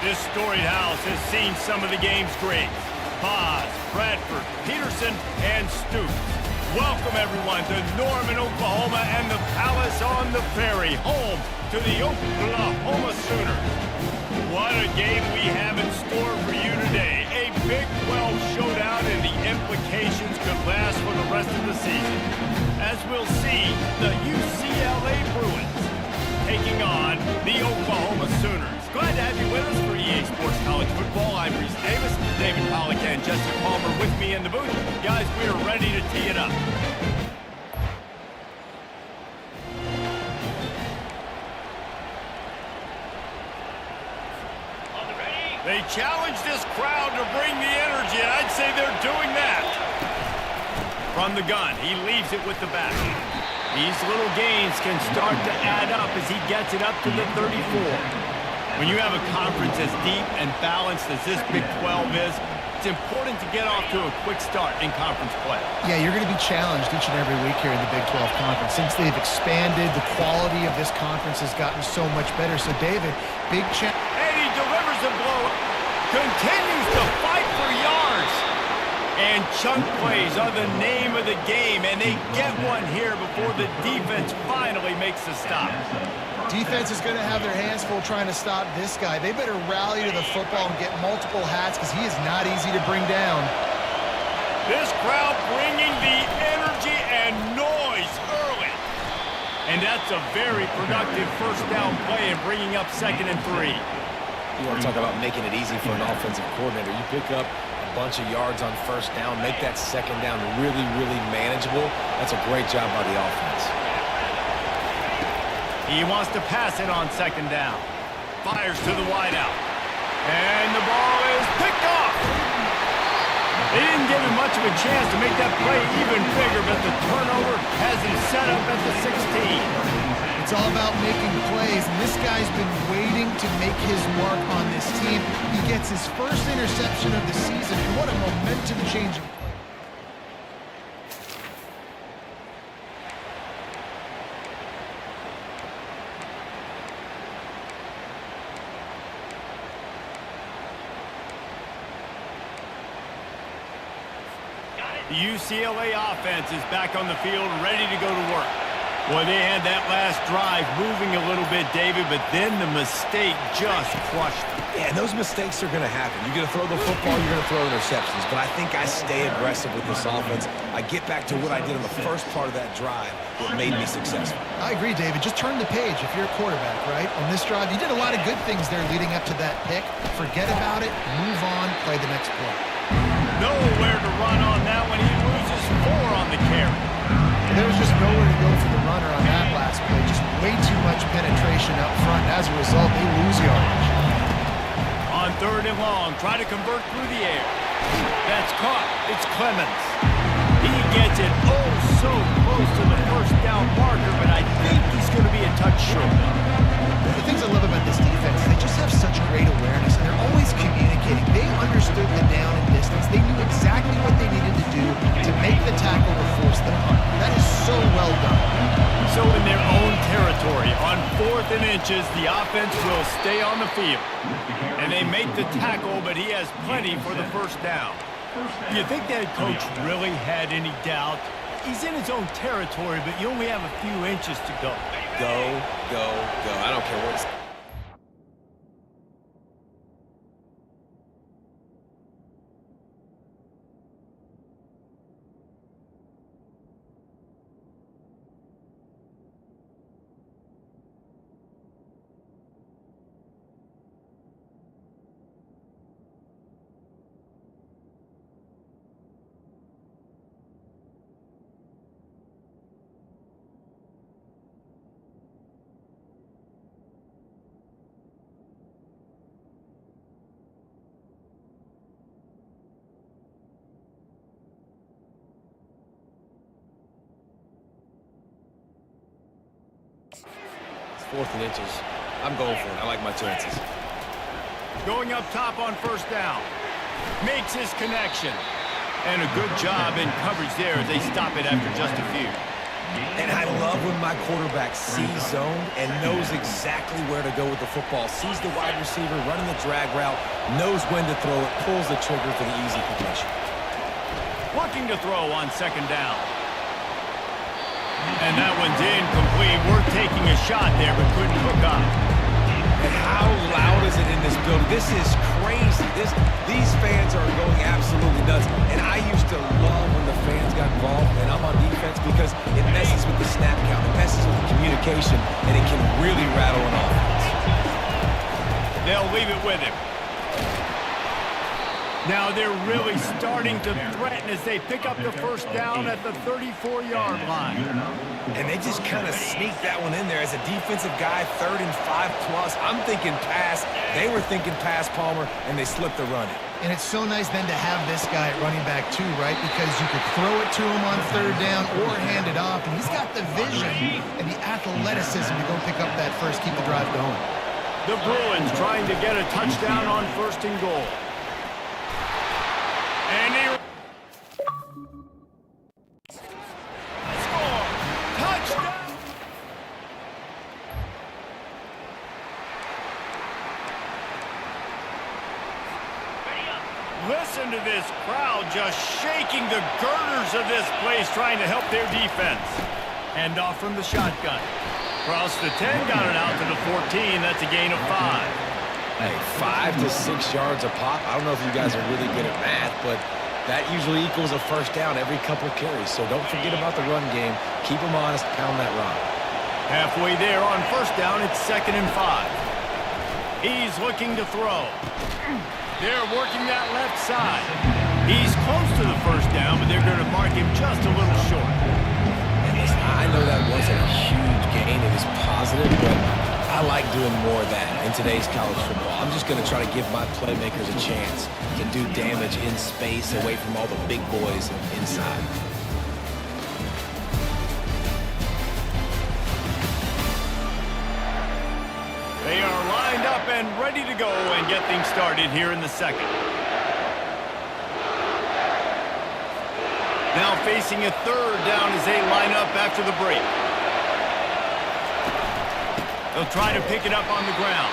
This storied house has seen some of the game's greats. Boz, Bradford, Peterson, and Stoops. Welcome, everyone, to Norman, Oklahoma, and the Palace on the Ferry, home to the Oklahoma Sooners. What a game we have in store for you today. A Big 12 showdown, and the implications could last for the rest of the season. As we'll see, the UCLA Bruins taking on the Oklahoma Sooners. Glad to have you with us for EA Sports College Football. I'm Reese Davis, David Pollack, and Jesse Palmer with me in the booth. Guys, we are ready to tee it up. They challenge this crowd to bring the energy, and I'd say they're doing that. From the gun, he leaves it with the back. These little gains can start to add up as he gets it up to the 34. When you have a conference as deep and balanced as this Big 12 is, it's important to get off to a quick start in conference play. Yeah, you're going to be challenged each and every week here in the Big 12 Conference. Since they've expanded, the quality of this conference has gotten so much better. So, David, big challenge. And he delivers a blow. Continues to fight for yards. And chunk plays are the name of the game, and they get one here before the defense finally makes the stop. Defense is going to have their hands full trying to stop this guy. They better rally to the football and get multiple hats because he is not easy to bring down. This crowd bringing the energy and noise early. And that's a very productive first down play and bringing up 2nd and 3. You want to talk about making it easy for an offensive coordinator. You pick up a bunch of yards on first down, make that second down really, really manageable. That's a great job by the offense. He wants to pass it on 2nd down. Fires to the wideout. And the ball is picked off. They didn't give him much of a chance to make that play even bigger, but the turnover has him set up at the 16. It's all about making plays, and this guy's been waiting to make his mark on this team. He gets his first interception of the season, and what a momentum-changing play. The UCLA offense is back on the field, ready to go to work. Boy, they had that last drive moving a little bit, David, but then the mistake just crushed them. Yeah, and those mistakes are going to happen. You're going to throw the football, you're going to throw interceptions. But I think I stay aggressive with this offense. I get back to what I did in the first part of that drive that made me successful. I agree, David. Just turn the page if you're a quarterback, right? On this drive, you did a lot of good things there leading up to that pick. Forget about it, move on, play the next play. Nowhere to run on that one. He loses 4 on the carry. There was just nowhere to go for the runner on that last play. Just way too much penetration up front. As a result, they lose yardage. On 3rd and long, try to convert through the air. That's caught. It's Clemens. He gets it oh so close to the first down marker, but I think he's going to be a touch short. The things I love about this defense, they just have such great awareness, and they're always communicating. They understood the down and distance. They knew exactly what they needed to do to make the tackle or force the punt. That is so well done. So in their own territory, on 4th and inches, the offense will stay on the field. And they make the tackle, but he has plenty for the first down. Do you think that coach really had any doubt? He's in his own territory, but you only have a few inches to go. Go, go, go. I don't care what it's... It's 4th and inches. I'm going for it. I like my chances. Going up top on first down. Makes his connection. And a good job in coverage there as they stop it after just a few. And I love when my quarterback sees zone and knows exactly where to go with the football. Sees the wide receiver running the drag route, knows when to throw it, pulls the trigger for the easy completion. Looking to throw on second down. And that one's incomplete. Worth taking a shot there, but couldn't hook up. And how loud is it in this building? This is crazy. These fans are going absolutely nuts. And I used to love when the fans got involved, and I'm on defense, because it messes with the snap count. It messes with the communication, and it can really rattle an offense. They'll leave it with him. Now they're really starting to threaten as they pick up the first down at the 34-yard line. And they just kind of sneaked that one in there as a defensive guy, 3rd and 5+. I'm thinking pass. They were thinking pass, Palmer, and they slipped the run. And it's so nice then to have this guy at running back too, right? Because you could throw it to him on 3rd down or hand it off. And he's got the vision and the athleticism to go pick up that first, keep the drive going. The Bruins trying to get a touchdown on 1st and goal. And he score! Touchdown! Listen to this crowd just shaking the girders of this place, trying to help their defense. Hand off from the shotgun. Across the 10, got it out to the 14. That's a gain of 5. Hey, 5 to 6 yards a pop. I don't know if you guys are really good at math, but that usually equals a first down every couple carries. So don't forget about the run game. Keep them honest, pound that rock. Halfway there on first down, it's 2nd and 5. He's looking to throw. They're working that left side. He's close to the first down, but they're going to mark him just a little short. And listen, I know that wasn't a huge gain. It was positive, but I like doing more of that in today's college football. I'm just going to try to give my playmakers a chance to do damage in space away from all the big boys inside. They are lined up and ready to go and get things started here in the second. Now facing a 3rd down as they line up after the break. They'll try to pick it up on the ground.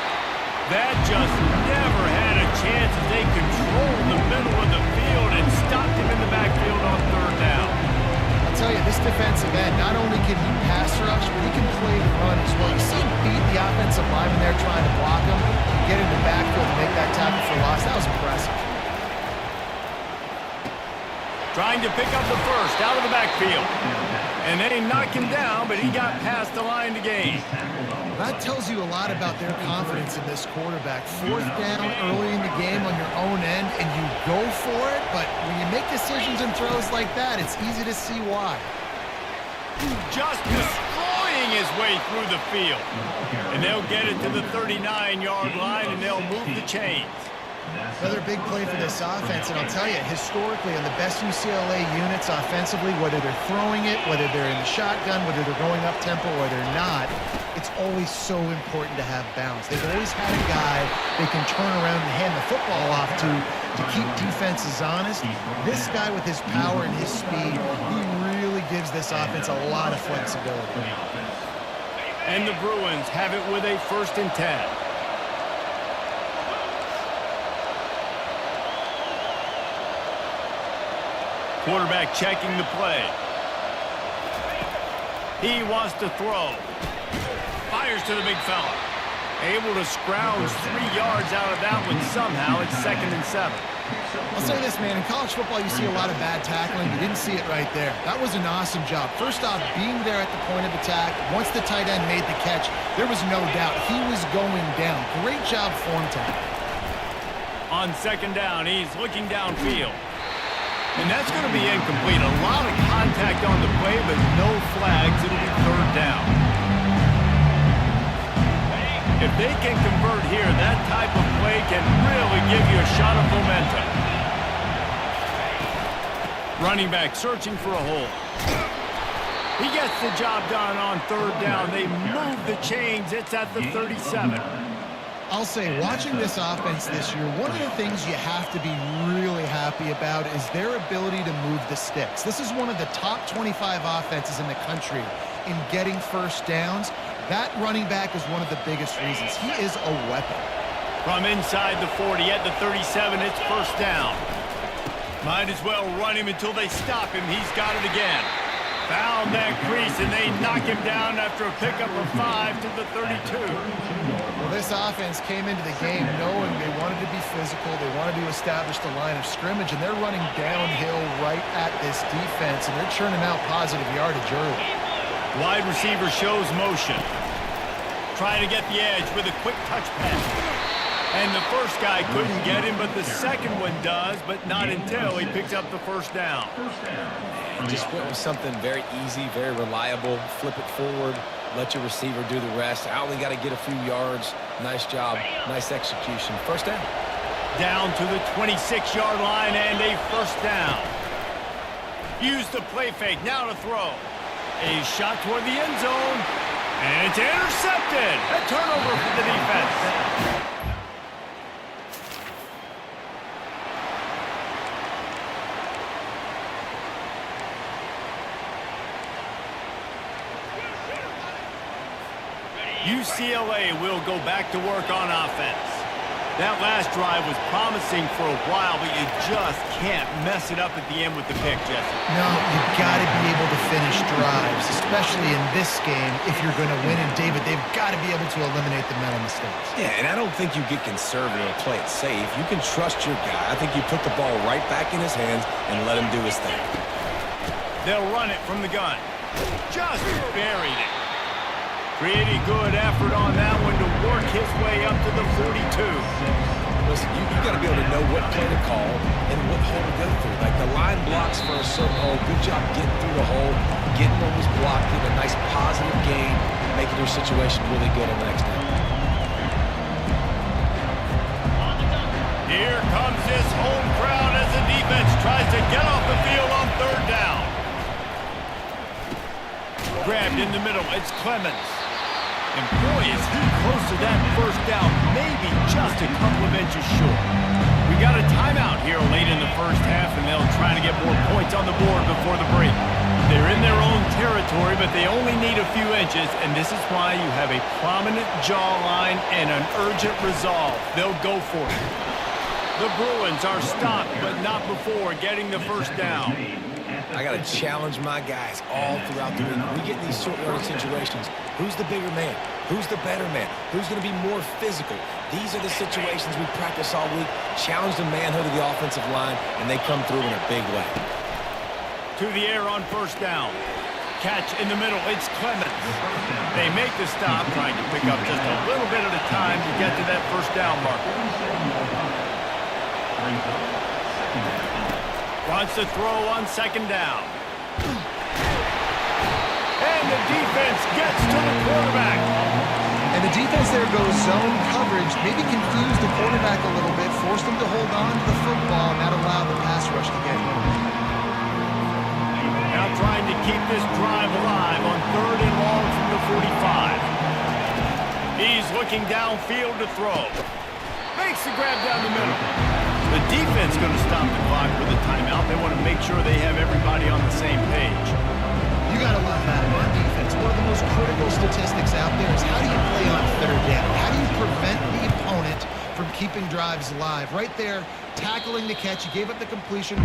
That just never had a chance as they controlled the middle of the field and stopped him in the backfield on 3rd down. I'll tell you, this defensive end, not only can he pass rush, but he can play the run as well. You see him beat the offensive lineman there trying to block him, get in the backfield and make that tackle for loss. That was impressive. Trying to pick up the first out of the backfield. And they knocked him down, but he got past the line to gain. That tells you a lot about their confidence in this quarterback. 4th down early in the game on your own end, and you go for it, but when you make decisions and throws like that, it's easy to see why. Just destroying his way through the field. And they'll get it to the 39-yard line, and they'll move the chains. Another big play for this offense, and I'll tell you, historically, on the best UCLA units offensively, whether they're throwing it, whether they're in the shotgun, whether they're going up-tempo or they're not, it's always so important to have balance. They've always had a guy they can turn around and hand the football off to keep defenses honest. This guy with his power and his speed, he really gives this offense a lot of flexibility. And the Bruins have it with a 1st and 10. Quarterback checking the play. He wants to throw. Fires to the big fella. Able to scrounge 3 yards out of that one somehow. It's 2nd and 7. I'll say this, man. In college football, you see a lot of bad tackling. You didn't see it right there. That was an awesome job. First off, being there at the point of attack. Once the tight end made the catch, there was no doubt he was going down. Great job form tackle. On 2nd down, he's looking downfield. And that's going to be incomplete. A lot of contact on the play, but no flags. It'll be 3rd down. If they can convert here, that type of play can really give you a shot of momentum. Running back searching for a hole. He gets the job done on 3rd down. They move the chains. It's at the 37. I'll say, watching this offense this year, one of the things you have to be really happy about is their ability to move the sticks. This is one of the top 25 offenses in the country in getting first downs. That running back is one of the biggest reasons. He is a weapon. From inside the 40 at the 37, it's first down. Might as well run him until they stop him. He's got it again. Found that crease, and they knock him down after a pickup of 5 to the 32. Well, this offense came into the game knowing they wanted to be physical. They wanted to establish the line of scrimmage, and they're running downhill right at this defense, and they're churning out positive yardage early. Wide receiver shows motion. Trying to get the edge with a quick touch pass. And the first guy couldn't get him, but the second one does, but not until he picks up the first down. Just went with something very easy, very reliable. Flip it forward, let your receiver do the rest. I only got to get a few yards. Nice job, nice execution. First down. Down to the 26-yard line and a first down. Use the play fake, now to throw. A shot toward the end zone, and it's intercepted. A turnover for the defense. UCLA will go back to work on offense. That last drive was promising for a while, but you just can't mess it up at the end with the pick, Jesse. No, you've got to be able to finish drives, especially in this game if you're going to win. And, David, they've got to be able to eliminate the mental mistakes. Yeah, and I don't think you get conservative or play it safe. You can trust your guy. I think you put the ball right back in his hands and let him do his thing. They'll run it from the gun. Just buried it. Pretty good effort on that one to work his way up to the 42. Listen, you got to be able to know what play to call and what hole to go through. Like the line blocks for a certain hole. Good job getting through the hole, getting what was blocked, getting a nice positive gain, making your situation really good on the next down. Here comes this home crowd as the defense tries to get off the field on third down. Grabbed in the middle, it's Clemens. And boy, is he close to that first down, maybe just a couple of inches short. We got a timeout here late in the first half, and they'll try to get more points on the board before the break. They're in their own territory, but they only need a few inches, and this is why you have a prominent jawline and an urgent resolve. They'll go for it. The Bruins are stopped, but not before getting the first down. I got to challenge my guys all throughout the week. We get in these short yardage situations. Who's the bigger man? Who's the better man? Who's going to be more physical? These are the situations we practice all week. Challenge the manhood of the offensive line, and they come through in a big way. To the air on first down. Catch in the middle. It's Clemens. They make the stop, trying to pick up just a little bit at a time to get to that first down marker. Wants to throw on second down. And the defense gets to the quarterback. And the defense there goes zone coverage, maybe confused the quarterback a little bit, forced him to hold on to the football, and that allowed the pass rush to get him. Now trying to keep this drive alive on third and long from the 45. He's looking downfield to throw. Makes the grab down the middle. The defense going to stop the clock with a timeout. They want to make sure they have everybody on the same page. You got to love that on defense. One of the most critical statistics out there is how do you play on third down? How do you prevent the opponent from keeping drives alive? Right there, tackling the catch. You gave up the completion.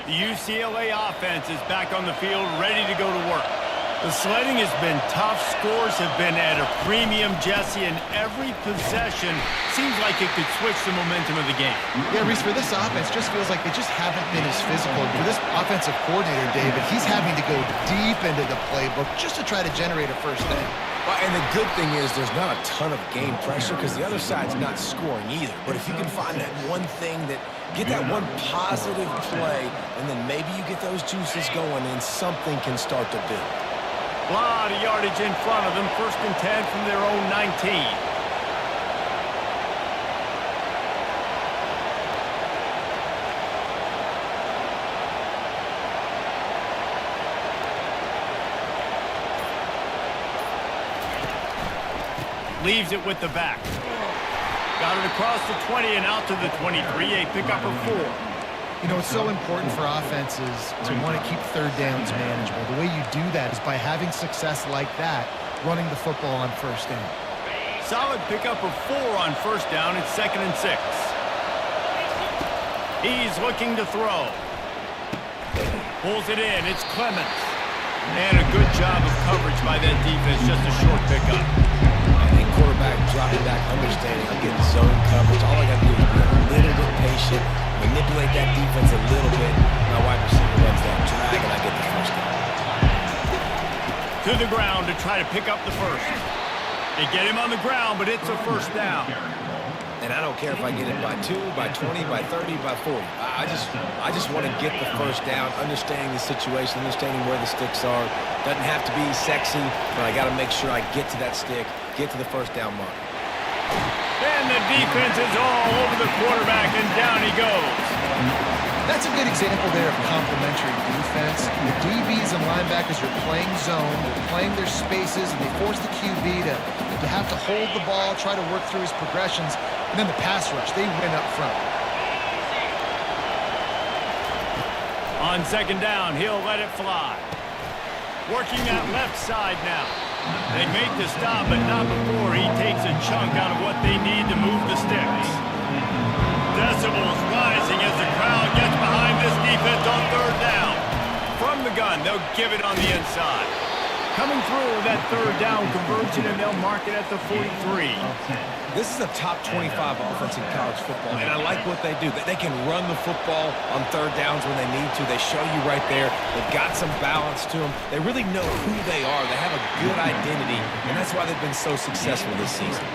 The UCLA offense is back on the field, ready to go to work. The sledding has been tough. Scores have been at a premium, Jesse, and every possession seems like it could switch the momentum of the game. Yeah, Reese, for this offense, just feels like they just haven't been as physical. For this offensive coordinator, David, he's having to go deep into the playbook just to try to generate a first down. Well, and the good thing is there's not a ton of game pressure because the other side's not scoring either. But if you can find that one thing that get that one positive play, and then maybe you get those juices going and something can start to build. A lot of yardage in front of them. First and 10 from their own 19. Leaves it with the back. Got it across the 20 and out to the 23. A pickup of 4. You know, it's so important for offenses to want to keep third downs manageable. The way you do that is by having success like that, running the football on first down. Solid pickup of 4 on first down. It's 2nd and 6. He's looking to throw. Pulls it in. It's Clemens. And a good job of coverage by that defense. Just a short pickup. And quarterback dropping back, understanding I'm getting zone coverage. All I got to do is be a little bit patient, manipulate that defense a little bit. My wide receiver runs that drag, and I get the first down. To the ground to try to pick up the first. They get him on the ground, but it's a first down. And I don't care if I get it by 2, by 20, by 30, by 40. I just want to get the first down, understanding the situation, understanding where the sticks are. Doesn't have to be sexy, but I got to make sure I get to that stick, get to the first down mark. And the defense is all over the quarterback, and down he goes. That's a good example there of complementary defense. The DBs and linebackers are playing zone, they're playing their spaces, and they force the QB to have to hold the ball, try to work through his progressions, and then the pass rush, they win up front. On second down, he'll let it fly. Working that left side now. They make the stop, but not before he takes a chunk out of what they need to move the sticks. Decibels rising as the crowd gets behind this defense on third down. From the gun, they'll give it on the inside. Coming through that third down conversion, and they'll mark it at the 43. This is a top 25 offense in college football, and I like what they do. They can run the football on third downs when they need to. They show you right there. They've got some balance to them. They really know who they are. They have a good identity, and that's why they've been so successful this season.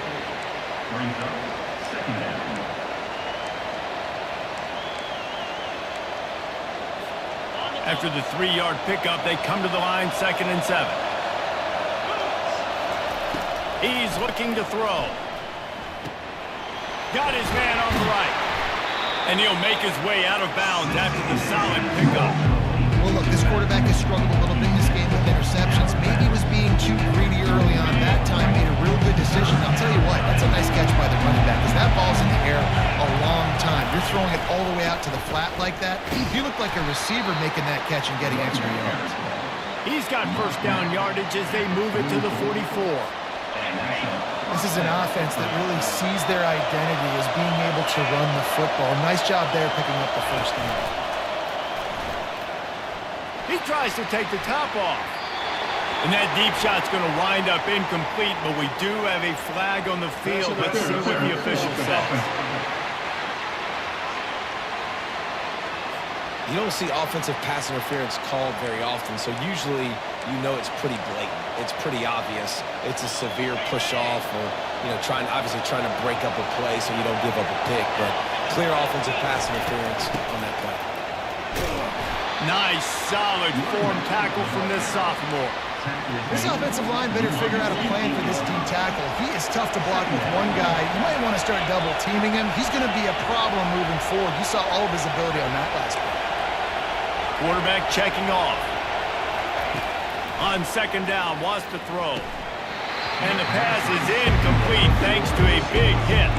After the 3-yard pickup, they come to the line, 2nd and 7. He's looking to throw. Got his man on the right. And he'll make his way out of bounds after the solid pickup. Well, look, this quarterback has struggled a little bit in this game with interceptions. Maybe he was being too greedy early on. That time made a real good decision. I'll tell you what, that's a nice catch by the running back, because that ball's in the air a long time. You're throwing it all the way out to the flat like that. You look like a receiver making that catch and getting extra yards. He's got first down yardage as they move it to the 44. This is an offense that really sees their identity as being able to run the football. Nice job there picking up the first down. He tries to take the top off. And that deep shot's going to wind up incomplete, but we do have a flag on the field. Let's see what the official says. You don't see offensive pass interference called very often, so usually you know it's pretty blatant. It's pretty obvious. It's a severe push-off or, obviously trying to break up a play so you don't give up a pick, but clear offensive pass interference on that play. Nice, solid form tackle from this sophomore. This offensive line better figure out a plan for this D tackle. He is tough to block with one guy. You might want to start double-teaming him. He's going to be a problem moving forward. You saw all of his ability on that last play. Quarterback checking off. On second down, wants to throw. And the pass is incomplete thanks to a big hit.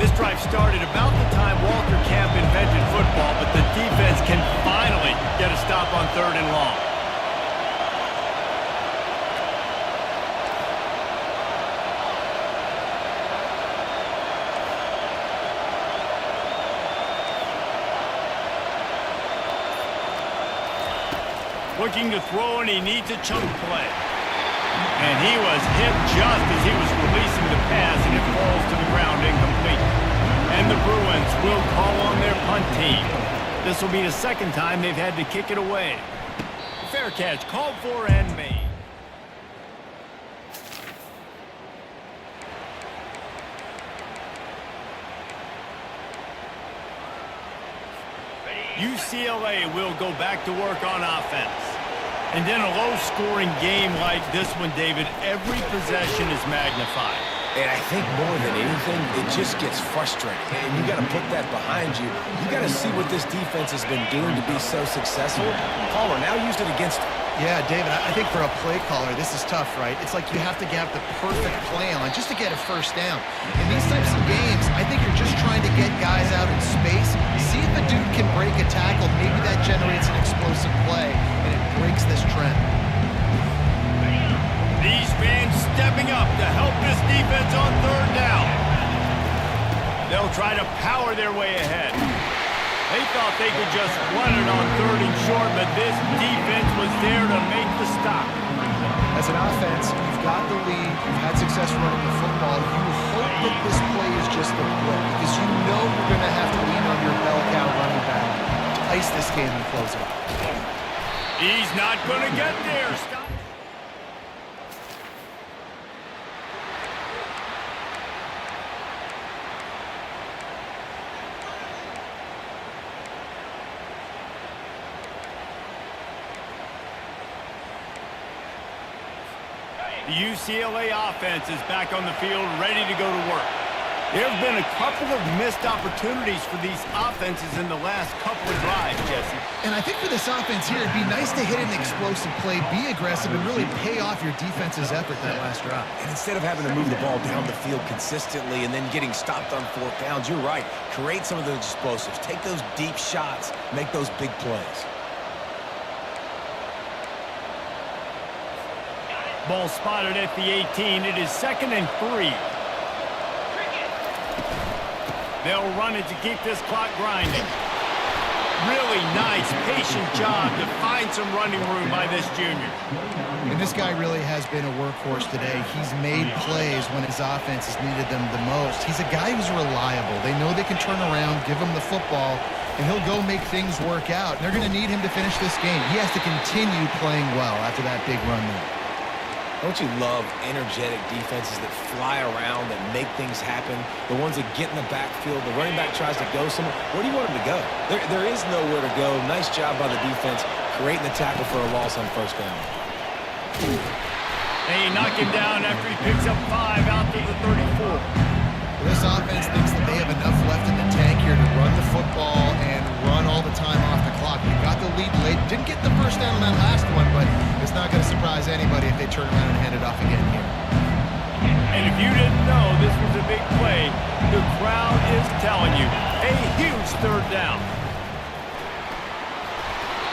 This drive started about the time Walter Camp invented football, but the defense can finally get a stop on third and long. Looking to throw, and he needs a chunk play. And he was hit just as he was releasing the pass, and it falls to the ground incomplete. And the Bruins will call on their punt team. This will be the second time they've had to kick it away. Fair catch called for and made. UCLA will go back to work on offense. And in a low-scoring game like this one, David, every possession is magnified. And I think more than anything, it just gets frustrating. And you got to put that behind you. You got to see what this defense has been doing to be so successful. Caller now used it against him. Yeah, David, I think for a play caller, this is tough, right? It's like you have to get the perfect play on just to get a first down. In these types of games, I think you're just trying to get guys out in space, see if a dude can break a tackle. Maybe that generates an explosive play, and it breaks this trend. These fans stepping up to help this defense on third down. They'll try to power their way ahead. They thought they could just run it on third and short, but this defense was there to make the stop. As an offense, you've got the lead, you've had success running the football. You hope that this play is just a blip because you know you're going to have to lean on your bell cow running back to ice this game and close it. He's not going to get there. Stop. The UCLA offense is back on the field, ready to go to work. There have been a couple of missed opportunities for these offenses in the last couple of drives, Jesse. And I think for this offense here, it'd be nice to hit an explosive play, be aggressive, and really pay off your defense's effort that last drive. And instead of having to move the ball down the field consistently and then getting stopped on 4th downs, you're right. Create some of those explosives. Take those deep shots. Make those big plays. Ball spotted at the 18. It is 2nd and 3. They'll run it to keep this clock grinding. Really nice, patient job to find some running room by this junior. And this guy really has been a workhorse today. He's made plays when his offense has needed them the most. He's a guy who's reliable. They know they can turn around, give him the football, and he'll go make things work out. And they're going to need him to finish this game. He has to continue playing well after that big run there. Don't you love energetic defenses that fly around, that make things happen? The ones that get in the backfield, the running back tries to go somewhere. Where do you want him to go? There is nowhere to go. Nice job by the defense creating the tackle for a loss on 1st down. They knock him down after he picks up 5 out to the 34. This offense thinks that they have enough left in the tank here to run the football and run all the time off the clock. They got the lead late. Didn't get the first down on that last one, but it's not going to surprise anybody if they turn around and hand it off again here. And if you didn't know this was a big play, the crowd is telling you. A huge 3rd down.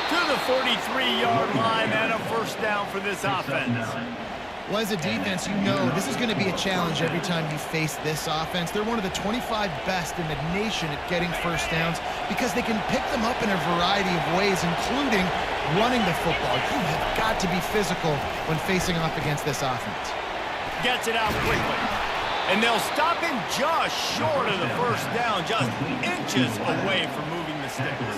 To the 43-yard line and a 1st down for this offense. Well, as a defense, you know this is going to be a challenge every time you face this offense. They're one of the 25 best in the nation at getting 1st downs because they can pick them up in a variety of ways, including running the football. You have got to be physical when facing off against this offense. Gets it out quickly. And they'll stop him just short of the 1st down, just inches away from moving the sticks.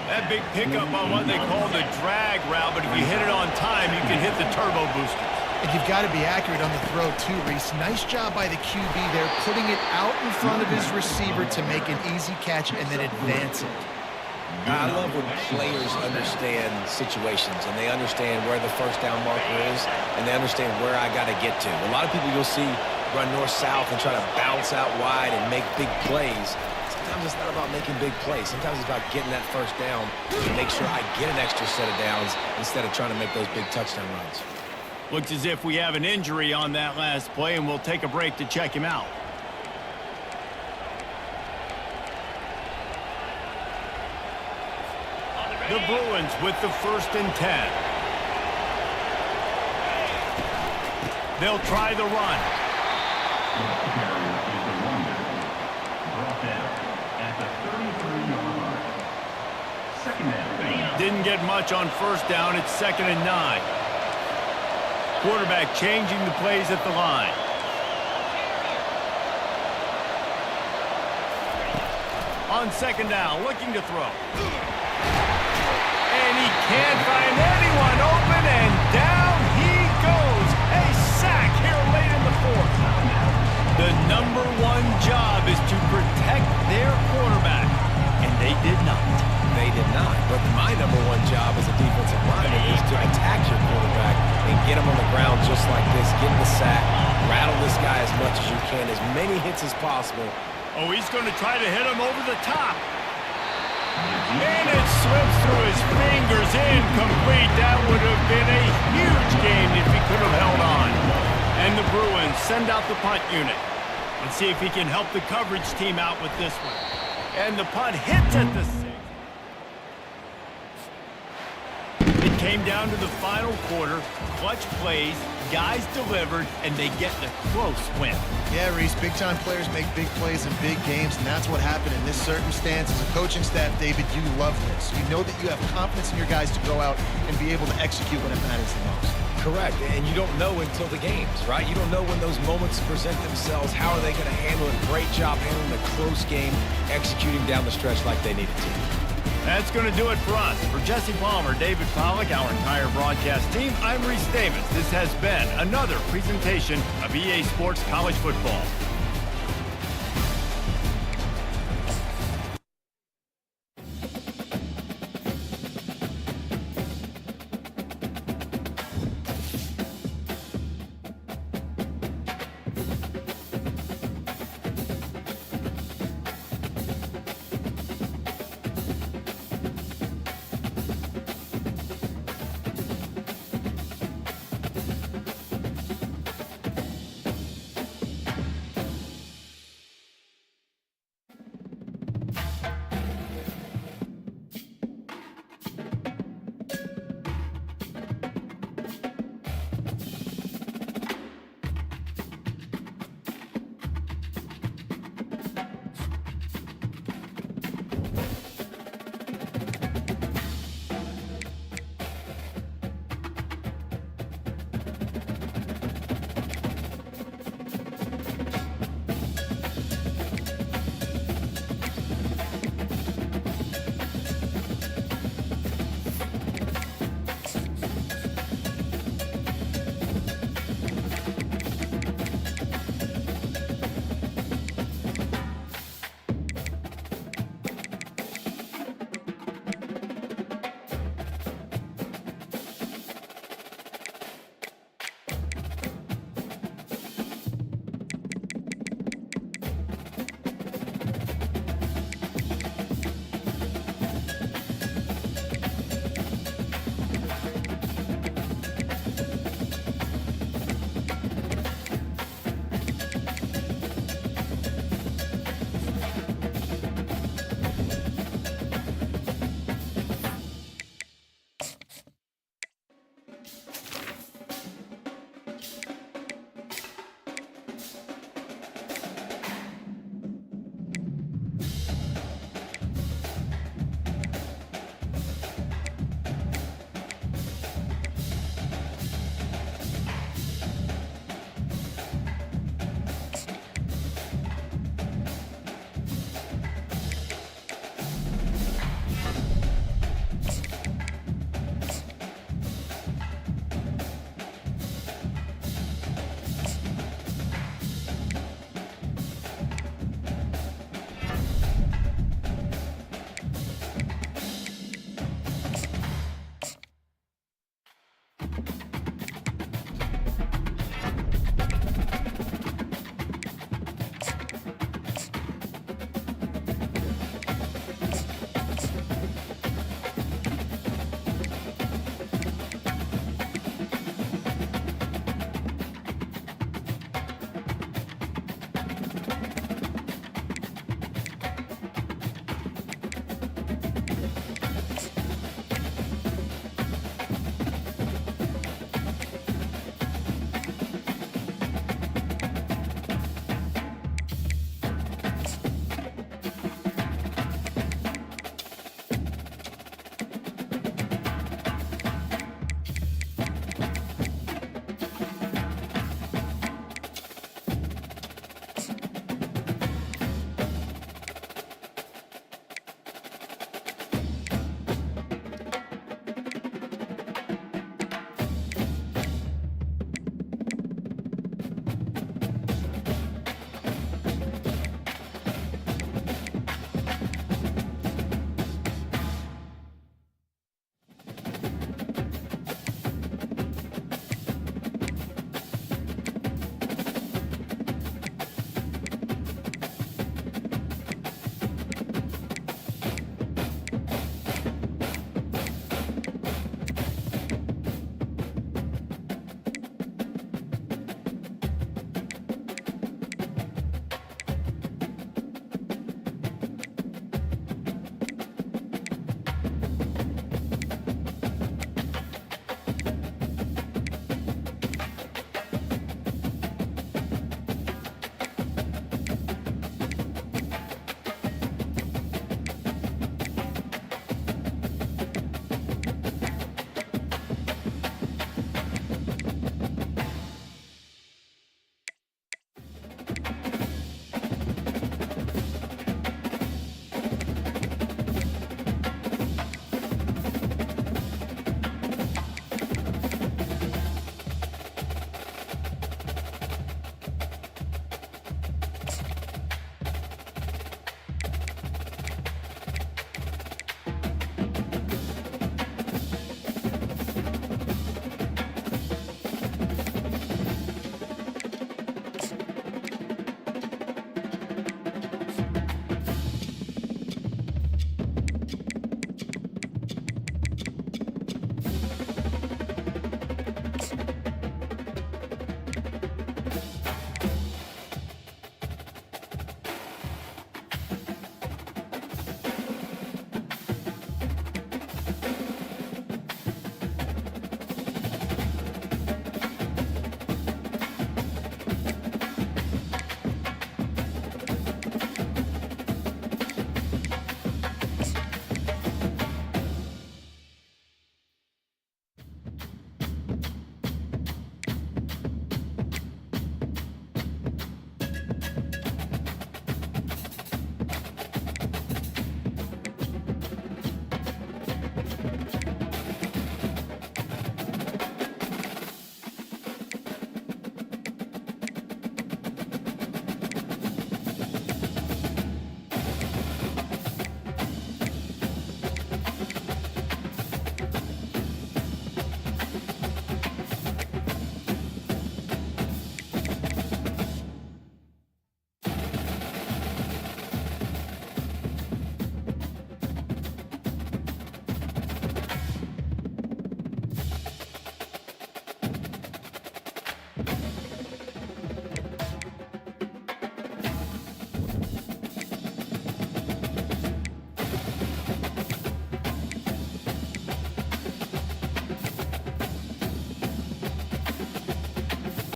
That big pickup on what they call the drag route, but if you hit it on time, you can hit the turbo booster. And you've got to be accurate on the throw, too, Reese. Nice job by the QB there, putting it out in front of his receiver to make an easy catch and then advance it. I love when players understand situations and they understand where the 1st down marker is and they understand where I got to get to. A lot of people you'll see run north-south and try to bounce out wide and make big plays. Sometimes it's not about making big plays. Sometimes it's about getting that 1st down to make sure I get an extra set of downs instead of trying to make those big touchdown runs. Looks as if we have an injury on that last play, and we'll take a break to check him out. The Bruins with the 1st and 10. They'll try the run. Didn't get much on 1st down. It's 2nd and 9. Quarterback changing the plays at the line. On 2nd down, looking to throw. And he can't find anyone open, and down he goes. A sack here late in the 4th. The #1 job is to protect their quarterback, and they did not. They get 9. But my number one job as a defensive lineman is to attack your quarterback and get him on the ground just like this, get the sack, rattle this guy as much as you can, as many hits as possible. Oh, he's going to try to hit him over the top. And it slips through his fingers, incomplete. That would have been a huge game if he could have held on. And the Bruins send out the punt unit. Let's see if he can help the coverage team out with this one. And the punt hits at the 6. It came down to the final quarter. Clutch plays, guys delivered, and they get the close win. Yeah, Reese, big-time players make big plays in big games, and that's what happened in this circumstance. As a coaching staff, David, you love this. You know that you have confidence in your guys to go out and be able to execute when it matters the most. Correct, and you don't know until the games, right? You don't know when those moments present themselves. How are they going to handle it? Great job handling a close game, executing down the stretch like they needed to. That's going to do it for us. For Jesse Palmer, David Pollack, our entire broadcast team, I'm Reese Davis. This has been another presentation of EA Sports College Football.